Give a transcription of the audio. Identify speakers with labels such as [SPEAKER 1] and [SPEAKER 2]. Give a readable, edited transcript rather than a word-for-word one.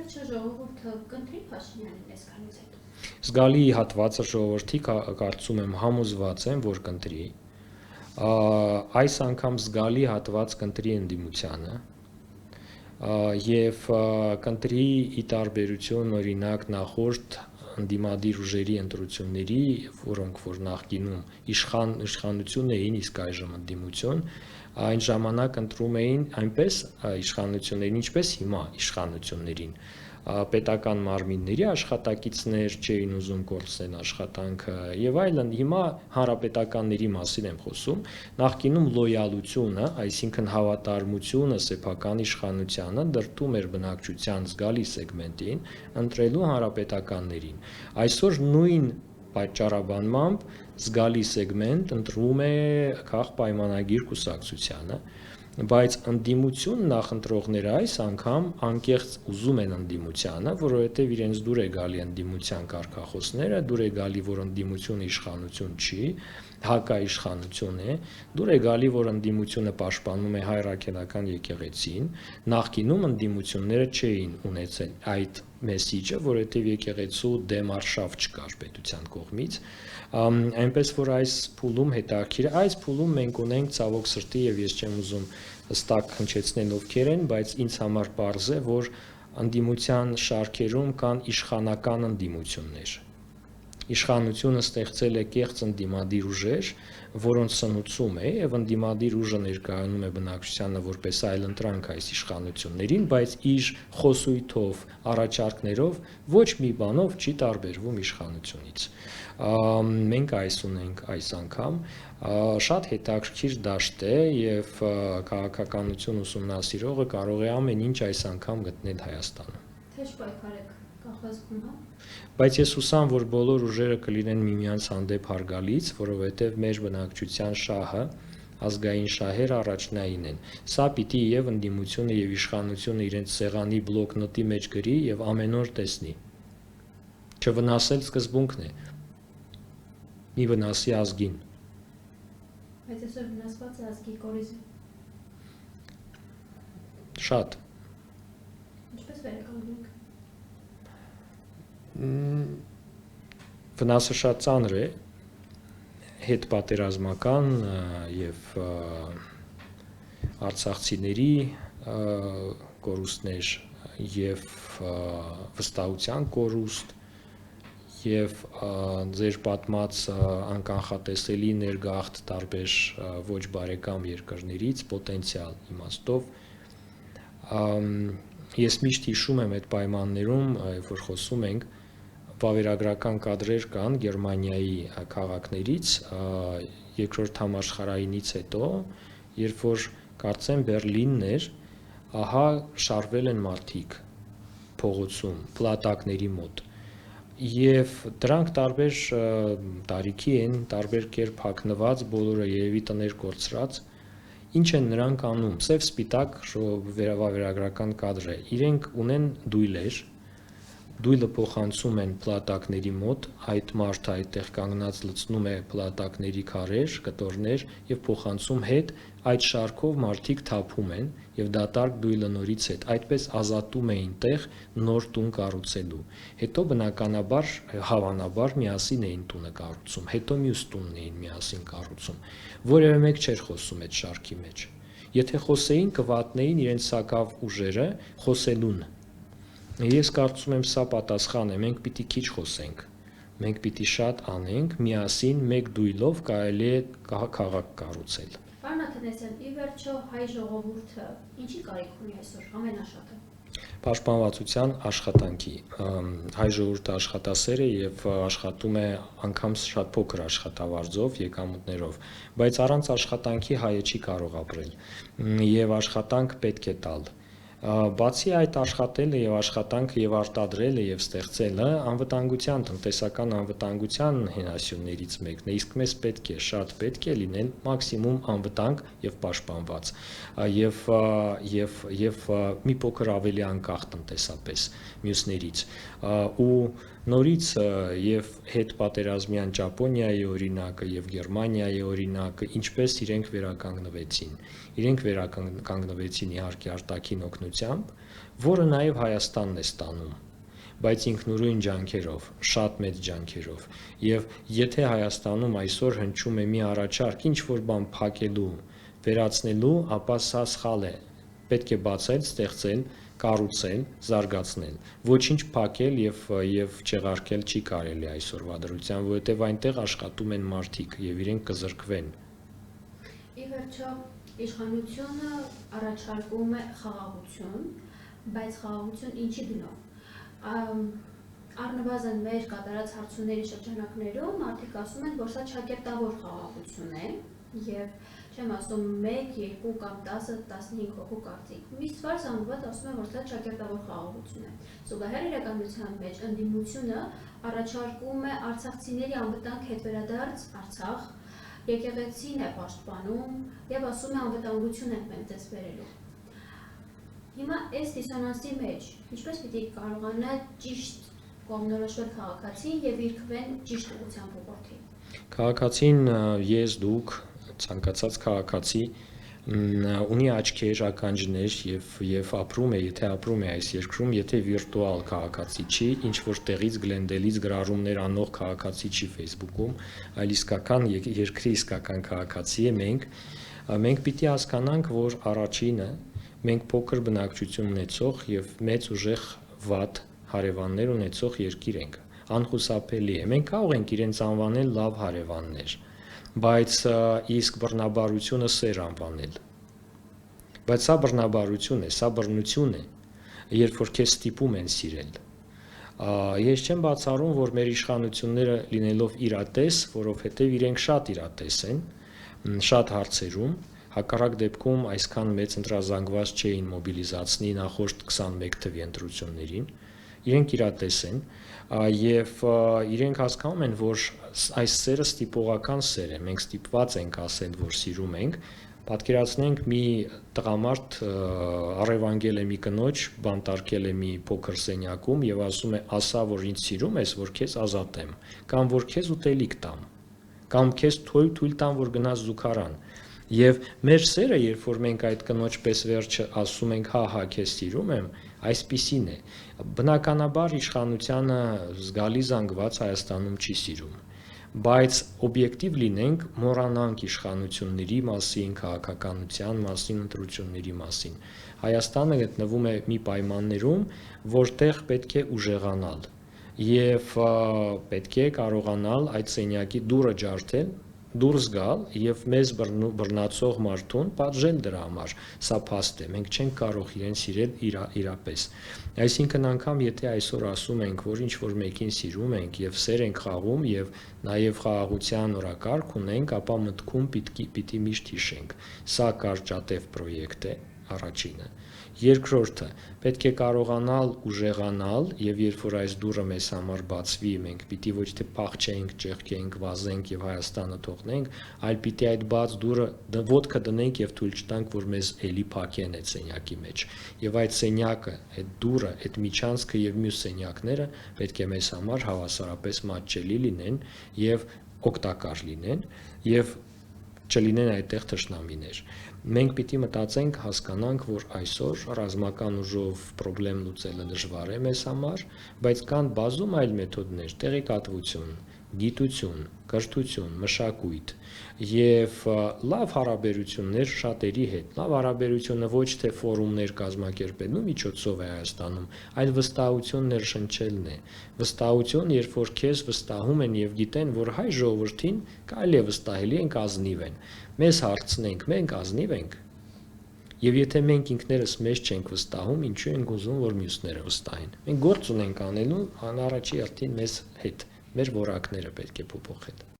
[SPEAKER 1] Վերջը ժողովուրդը կընտրի Փաշինյանին այսքանից հետո։
[SPEAKER 2] Զգալի հատվածը ժողովրդի կարծում եմ համոզված են, որ կընտրի։ Այս անգամ զգալի հատված կընտրի ընդդիմությանը եւ կընտրի ի տարբերություն օրինակ նախորդ ընդդիմադիր ուժերի ընտրությունների, որոնք որ նախկինում իշխանություն էին, իսկ այժմ ընդդիմություն, այն ժամանակ ընտրում էին այնպես իշխանություններին, ինչպես հիմա իշխանություններին, պետական մարմինների աշխատակիցներ չէին ուզում կորցնել աշխատանքը եւ այլն, հիմա հանրապետականների մասին եմ խոսում, նախկինում լոյալությունը, այսինքն հավատարմությունը սեփական իշխանությանը դրդում էր բնակչության զգալի սեգմենտին ընտրելու հանրապետականներին, այսօր նույն պատճառաբանմամբ զգալի սեգմենտ ընտրում է քաղ պայմանագիր կուսակցությանը, բայց ընդդիմություն նախընտրողները այս անգամ անկեղծ ուզում են ընդդիմությանը, որովհետև իրենց դուր է գալի ընդդիմության կարգախոսները, դուր է գալի, որ ընդդիմությունը իշխանություն չի, հակաիշխանություն է, դուր է գալի, որ ընդդիմությունը պաշտպանում է հայրաքելական եկեղեցին, նախկինում ընդդիմությունները չէին ունեցել այդ մեսիջը, որովհետև եկեղեցու դեմ արշավ չկար պետության կողմից, այնպես որ այս փուլում հետաքրքիր, այս փուլում մենք ունենք ցավոք սրտի եւ ես չեմ ուզում հստակ հնչեցնել ովքեր են, բայց ինձ համար պարզ է, որ ընդդիմության շարքերում կան իշխանական ընդդիմություններ։ Իշխանությունը ստեղծել է կեղծ ընդդիմադիր ուժեր, որոնց սնուցում է եւ ընդդիմադիր ուժը ներկայանում է բնակչությանը որպես այլընտրանք այս իշխանություններին, բայց իր խոսույթով, առաջարկներով ոչ մի բանով չի տարբերվում իշխանությունից։ Մենք այս ունենք այս անգամ շատ հետաքրքիր դաշտ է եւ քաղաքականություն ուսումնասիրողը կարող է ամեն ինչ այս անգամ գտնել Հայաստանում։
[SPEAKER 1] Թե չպայքարեք կախվածքում, հա։
[SPEAKER 2] Բայց ես հուսամ, որ բոլոր ուժերը կլինեն միմյանց հանդեպ հարգալից, որովհետև մեր բնակչության շահը, ազգային շահերը առաջնային են։ Սա պիտի եւ ընդդիմությունը եւ իշխանությունը իրենց սեղանի բլոկնոտի մեջ գրի եւ ամեն օր տեսնի։ Չվնասել սկզբունքն է։ Մի վնասի ազգին։
[SPEAKER 1] Բայց այսօր վնասված է ազգի կորիզը։
[SPEAKER 2] Շատ։
[SPEAKER 1] Ինչպես վերականգնենք։
[SPEAKER 2] Վնասը շատ ծանր է, հետպատերազմական եւ արցախցիների կորուստներ եւ վստահության կորուստ եւ ձեր պատմած անկանխատեսելի ներգաղթ տարբեր ոչ բարեկամ երկրներից պոտենցիալ իմաստով ես միշտ հիշում եմ այդ պայմաններում, երբ որ խոսում ենք, վավերագրական կադրեր կան Գերմանիայի քաղաքներից երկրորդ համաշխարհայինից հետո, երբ որ կարծեմ Բերլինն էր, ահա շարվել են մարդիկ փողոցում, պլատակների մոտ եւ դրանք տարբեր տարիքի են, տարբեր կերպ հագնված, բոլորը երևի տներ կորցրած, ինչ են նրանք անում, սև սպիտակ վերավերագրական կադր է, իրենք ունեն դույլեր, դույլը փոխանցում են պլատակների մոտ, այդ մարդը այդտեղ կանգնած լցնում է պլատակների քարեր, կտորներ եւ փոխանցում հետ, այդ շարքով մարդիկ թափում են եւ դատարկ դույլը նորից հետ, այդպես ազատում էին տեղ նոր տուն կառուցելու։ Հետո բնականաբար հավանաբար միասին էին տունը կառուցում, հետո մյուս տունն էին միասին կառուցում։ Որևէ մեկ չէր խոսում այդ շարքի մեջ։ Եթե խոսեին, կվատնեին իրենց սակավ ուժերը խոսելուն։ Ես կարծում եմ սա պատասխան է, մենք պիտի քիչ խոսենք, մենք պիտի շատ անենք, միասին մեկ դույլով կարելի է քաղաք կառուցել։
[SPEAKER 1] Պարոն Աթանասյան, ի վերջո հայ ժողովուրդը ինչի կարիք ունի այսօր ամենաշատը։
[SPEAKER 2] Պաշտպանվածության աշխատանքի, հայ ժողովուրդը աշխատասեր է եւ աշխատում է անգամ շատ փոքր աշխատավարձով, եկամուտներով, բայց առանց աշխատանքի հայը չի կարող ապրել եւ աշխատանք պետք է տալ։ Բացի այդ աշխատելը եւ աշխատանքը եւ արտադրելը եւ ստեղծելը անվտանգության, տնտեսական անվտանգության հենասյուներից մեկն է, իսկ մեզ պետք է, շատ պետք է լինել մաքսիմում անվտանգ եւ պաշտպանված եւ մի փոքր ավելի անկախ տնտեսապես մյուսներից ու Նորից եւ հետ պատերազմյան Ճապոնիայի օրինակը եւ Գերմանիայի օրինակը ինչպես իրենք վերականգնվեցին։ Իրենք վերականգնվեցին իհարկե արտաքին օգնությամբ, որը նաեւ Հայաստանն է ստանում, բայց ինքնուրույն ջանքերով, շատ մեծ ջանքերով։ Եվ եթե Հայաստանում այսօր հնչում է մի առաջարկ ինչ որ բան փակելու, վերացնելու, ապա սա սխալ է։ Պետք է բացել, ստեղծել, կառուցել, զարգացնել։ Ոչինչ փակել եւ չեղարկել չի կարելի այսօրվա դրությամբ, որովհետեւ այնտեղ աշխատում են մարդիկ եւ իրենք կզրկվեն։
[SPEAKER 1] Ի վերջո, իշխանությունը առաջարկում է խաղաղություն, բայց խաղաղություն ինչի գնով։ Առնվազն մեր կատարած հարցումների շրջանակներում մարդիկ ասում են, որ սա ճակերտավոր խաղաղություն է եւ չեմ ասում 1, 2 կամ 10, 15 հոգու կարծիք։ Միշտ վարս անվատ ասում են, որ սա ճակերտավոր խաղաղություն է։ Զուգահեռ իրականության մեջ ընդդիմությունը առաջարկում է արցախցիների անվտանգ հետվերադարձ Արցախ, եկեղեցին է պաշտպանում եւ ասում է անվտանգություն ենք մենք դες բերելու։ Հիմա այս դիսոնանսի մեջ ինչպես պիտի կարողանա ճիշտ կողմնորոշվել քաղաքացին եւ իր քվեն ճիշտ ուղղությամբ ուղղորդի։
[SPEAKER 2] Քաղաքացին ես դուք ցանկացած քաղաքացի ունի աչքեր, ականջներ եւ ապրում է, եթե ապրում է այս երկրում, եթե վիրտուալ քաղաքացի չի, ինչ որ տեղից գլենդելից գրառումներ անող քաղաքացի չի Facebook-ում, այլ իսկական երկրի իսկական քաղաքացի է մենք պիտի հասկանանք, որ առաջինը մենք փոքր բնակչություն ունեցող եւ մեծ ուժեղ վատ հարևաններ ունեցող երկիր ենք։ Անխուսափելի է։ Մենք կարող ենք իրենց անվանել լավ հարևաններ, բայց իսկ բռնաբարությունը սեր անվանել։ Բայց սա բռնաբարություն է, սա բռնություն է, երբ որ քեզ ստիպում են սիրել։ Ես չեմ բացառում, որ մեր իշխանությունները լինելով իրատես, որովհետև իրենք շատ իրատես են, շատ հարցերում, հակառակ դեպքում այսքան մեծ ընտրազանգված չէին մոբիլիզացնի նախորդ 21 թվի ընտրություններին, իրենք իրատես են եւ իրենք հասկանում են, որ այս սերը ստիպողական սեր է, մենք ստիպված ենք ասել, որ սիրում ենք, պատկերացնենք մի տղամարդ առևանգել է մի կնոջ, բանտարկել է մի փոքր սենյակում եւ ասում է, ասա, որ ինձ սիրում ես, որ քեզ ազատեմ, կամ որ քեզ ուտելիք տամ, կամ քեզ թույլ տամ, որ գնաս զուգարան։ Եվ մեր սերը, երբ որ մենք այդ կնոջ պես վերջը ասում ենք, հա, քեզ սիրում եմ, այսպիսին է։ Բնականաբար իշխանությանը զգալի զանգված Հայաստանում չի սիրում, բայց օբյեկտիվ լինենք, մոռանանք իշխանությունների մասին, քաղաքականության մասին, ընտրությունների մասին։ Հայաստանը գտնվում է մի պայմաններում, որտեղ պետք է ուժեղանալ եւ պետք է կարողանալ այդ սենյակի դուռը ջարդել, դուրս գալ եւ մեզ բռնացող մարդուն պատժել դրա համար, սա փաստ է, մենք չենք կարող իրեն սիրել իրապես։ Այսինքն անգամ եթե այսօր ասում ենք, որ ինչ որ մեկին սիրում ենք եւ սեր ենք խաղում եւ նաեւ խաղաղության օրակարգ ունենք, ապա մտքում պիտի միշտ հիշենք, սա կարճատև պրոյեկտ է, առաջինը։ Երկրորդը, պետք է կարողանալ ուժեղանալ եւ երբ որ այս դուռը մեզ համար բացվի, մենք պիտի ոչ թե փախչենք, ճեղքենք, վազենք եւ Հայաստանը թողնենք, այլ պիտի այդ բաց դուռը ոտքը դնենք եւ թույլ չտանք, որ մեզ էլի փակեն այդ սենյակի մեջ։ Եվ այդ սենյակը, այդ դուռը, այդ միջանցքը եւ մյուս սենյակները պետք է մեզ համար հավասարապես մատչելի լինեն եւ օգտակար լինեն եւ չլինեն այդտեղ թշնամիներ։ Մենք պիտի մտածենք, հասկանանք, որ այսօր ռազմական ուժով խնդրեմ լուծելը դժվար է մեզ համար, բայց կան բազում այլ մեթոդներ՝ տեղեկատվություն, գիտություն, կրթություն, մշակույթ եւ լավ հարաբերություններ շատերի հետ։ Լավ հարաբերությունը ոչ թե ֆորումներ կազմակերպելու միջոցով է Հայաստանում, այլ վստահություն ներշնչելն է։ Վստահություն, երբ որ քեզ վստահում են եւ գիտեն, որ հայ ժողովրդին կարելի է վստահելի ենք, ազնիվ են։ Մեզ հարցնենք, մենք ազնիվ ենք։ Եվ եթե մենք ինքներս մեզ չենք վստահում, ինչու ենք ուզում, որ մյուսները վստահեն։ Մենք գործ ունենք անելու անառաջի հերթին մեզ հետ։ Մեր որակները պետք է փոփոխել։